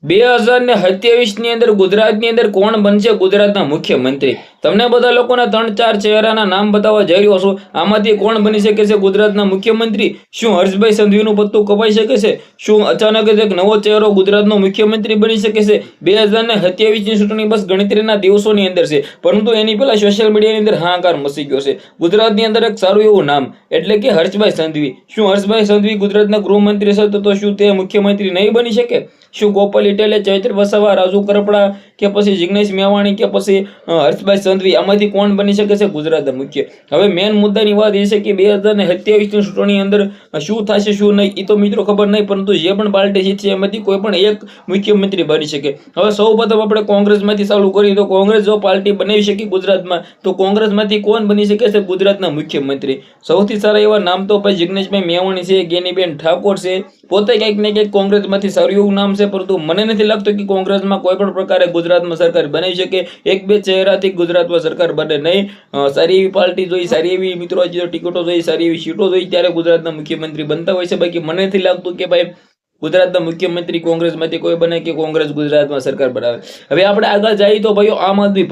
2027 ની અંદર ગુજરાતની અંદર કોણ બનશે ગુજરાતના મુખ્યમંત્રી? તમને બધા લોકોના 3-4 ચહેરાના નામ બતાવવા જઈ રહ્યો છું. આમાંથી કોણ બની શકે છે ગુજરાતના મુખ્યમંત્રી? શું હર્ષભાઈ સંઘવીનું પત્તું કપાઈ શકે છે? શું અચાનક જ એક નવો ચહેરો ગુજરાતનો મુખ્યમંત્રી બની શકે છે? 2027 ની ચૂંટણી બસ ગણતરીના દિવસોની અંદર છે, પરંતુ એની પહેલા સોશિયલ મીડિયાની અંદર હાહાકાર મચી ગયો છે. ગુજરાતની અંદર એક સારું એવું નામ, એટલે કે હર્ષભાઈ સંઘવી. શું હર્ષભાઈ સંઘવી ગુજરાતના ગૃહમંત્રી છે તો શું તે મુખ્યમંત્રી નહીં બની શકે? શું ગોપાલ ઇટાલિયા, ચૈત્ર વસાવા, રાજુ કરપડા કે પછી જિગ્નેશ મેવાણી કે પછી હર્ષભાઈ સંઘવી, આમાંથી કોણ બની શકે છે ગુજરાતના મુખ્ય? હવે મેન મુદ્દાની વાત એ છે કે 2027 ની ચૂંટણી અંદર શું થશે શું નહીં એ તો મિત્રો ખબર નહીં, પરંતુ જે પણ પાર્ટી જીતશે એમાંથી કોઈ પણ એક મુખ્યમંત્રી બની શકે. હવે સૌ પ્રથમ આપણે કોંગ્રેસમાંથી ચાલુ કરીએ તો કોંગ્રેસ જો પાર્ટી બનાવી શકે ગુજરાતમાં તો કોંગ્રેસમાંથી કોણ બની શકે છે ગુજરાતના મુખ્યમંત્રી? સૌથી સારા એવા નામ તો ભાઈ જિગ્નેશભાઈ મેવાણી છે, ગેનીબેન ઠાકોર છે. પોતે કંઈક ને કંઈક કોંગ્રેસમાંથી સારું એવું નામ છે, પરંતુ મને નથી લાગતું કે કોંગ્રેસમાં કોઈ પણ પ્રકારે ગુજરાતમાં સરકાર બનાવી શકે. એક બે ચહેરાથી ગુજરાતમાં સરકાર બને નહીં. સારી એવી પાર્ટી જોઈ, સારી એવી મિત્રો ટિકિટો જોઈ, સારી એવી સીટો જોઈ ત્યારે ગુજરાતના મુખ્યમંત્રી બનતા હોય છે. બાકી મને નથી લાગતું કે ભાઈ ગુજરાતના મુખ્યમંત્રી કોંગ્રેસમાંથી કોઈ બને કે કોંગ્રેસ ગુજરાતમાં સરકાર બનાવે. હવે આપણે આગળ જઈએ તો ભાઈઓ આમ આદમી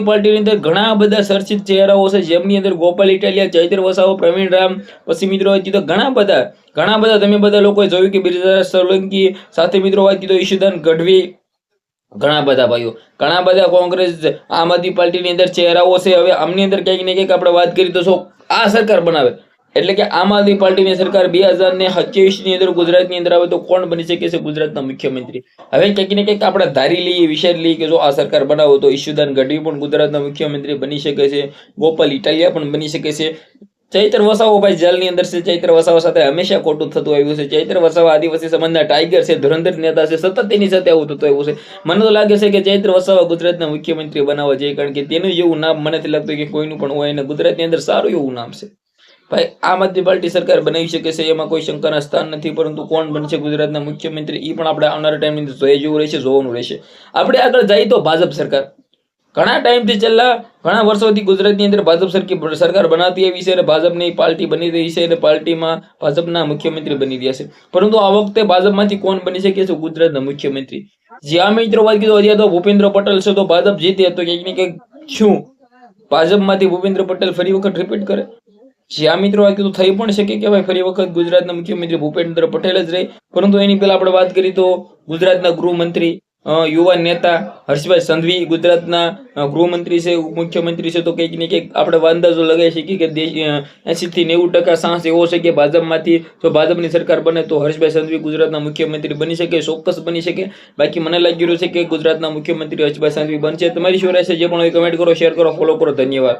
પાર્ટીની અંદર ઘણા બધા ચર્ચિત ચહેરાઓ છે, જેમની અંદર ગોપાલ ઇટાલિયા, ચૈત્ર વસાવા, પ્રવીણ રામ, પછી મિત્રો તો ઘણા બધા તમે બધા લોકોએ જોયું કે બ્રિજરાજ સોલંકી, સાથે મિત્રો વાત કીધો ઈશુદાન ગઢવી, ઘણા બધા કોંગ્રેસ આમ આદમી પાર્ટીની અંદર ચહેરાઓ છે. હવે આમની અંદર ક્યાંક ને ક્યાંક આપણે વાત કરી તો આ સરકાર બનાવે, એટલે કે આમ આદમી પાર્ટીની સરકાર 2027 ની અંદર ગુજરાતની અંદર આવે તો કોણ બની શકે છે ગુજરાતના મુખ્યમંત્રી? હવે ક્યાંક ને ક્યાંક આપણે ધારી લઈએ, વિચાર લઈએ કે જો આ સરકાર બનાવો તો ઈશુદાન ગઢવી પણ ગુજરાતના મુખ્યમંત્રી બની શકે છે, ગોપાલ ઇટાલિયા પણ બની શકે છે, ચૈત્ર વસાવા ભાઈ જેલની અંદર છે. ચૈત્ર વસાવા સાથે હંમેશા ખોટું થતું આવ્યું છે. ચૈત્ર વસાવા આદિવાસી સમાજના ટાઈગર છે, ધુરંધર નેતા છે, સતત તેની સાથે આવું થતું આવ્યું છે. મને તો લાગે છે કે ચૈત્ર વસાવા ગુજરાતના મુખ્યમંત્રી બનાવવા જોઈએ, કારણ કે તેનું જેવું નામ મને નથી લાગતું કે કોઈનું પણ હોય, અને ગુજરાતની અંદર સારું એવું નામ છે. ભાઈ આમ આદમી પાર્ટી સરકાર બનાવી શકે છે, એમાં કોઈ શંકાના સ્થાન નથી, પરંતુ કોણ બનશે ગુજરાતના મુખ્યમંત્રી એ પણ આપણે આવનારા ટાઈમની અંદર જોઈ જેવું રહેશે, જોવાનું રહેશે. આપણે આગળ જઈએ તો ભાજપ સરકાર. ઘણા ટાઈમથી છેલ્લા ઘણા વર્ષોથી ગુજરાતની અંદર ભાજપ સરકાર બનાવતી આવી છે અને ભાજપની પાર્ટી બની રહી છે અને પાર્ટીમાં ભાજપના મુખ્યમંત્રી બની રહ્યા છે. પરંતુ આ વખતે ભાજપમાંથી કોણ બની શકે છે ગુજરાતના મુખ્યમંત્રી? જ્યાં મિત્રો વાત કીધું હજી તો ભૂપેન્દ્ર પટેલ છે, તો ભાજપ જીતે તો કંઈક ને કંઈક શું ભાજપમાંથી ભૂપેન્દ્ર પટેલ ફરી વખત રિપીટ કરે? જ્યાં મિત્રો વાત કીધું થઈ પણ શકે કે ભાઈ ફરી વખત ગુજરાતના મુખ્યમંત્રી ભૂપેન્દ્ર પટેલ જ રહે. પરંતુ એની પહેલા આપણે વાત કરી તો ગુજરાતના ગૃહમંત્રી, યુવા નેતા હર્ષભાઈ સંઘવી ગુજરાતના ગૃહમંત્રી છે, મુખ્યમંત્રી છે, તો કંઈક ને કંઈક આપણે અંદાજો લગાવી શકીએ કે 80 થી 90% ચાન્સ એવો છે કે ભાજપમાંથી જો ભાજપની સરકાર બને તો હર્ષભાઈ સંઘવી ગુજરાતના મુખ્યમંત્રી બની શકે, ચોક્કસ બની શકે. બાકી મને લાગી રહ્યું છે કે ગુજરાતના મુખ્યમંત્રી હર્ષભાઈ સંઘવી બનશે. તમારી શું રહેશે જે પણ હોય કમેન્ટ કરો, શેર કરો, ફોલો કરો. ધન્યવાદ.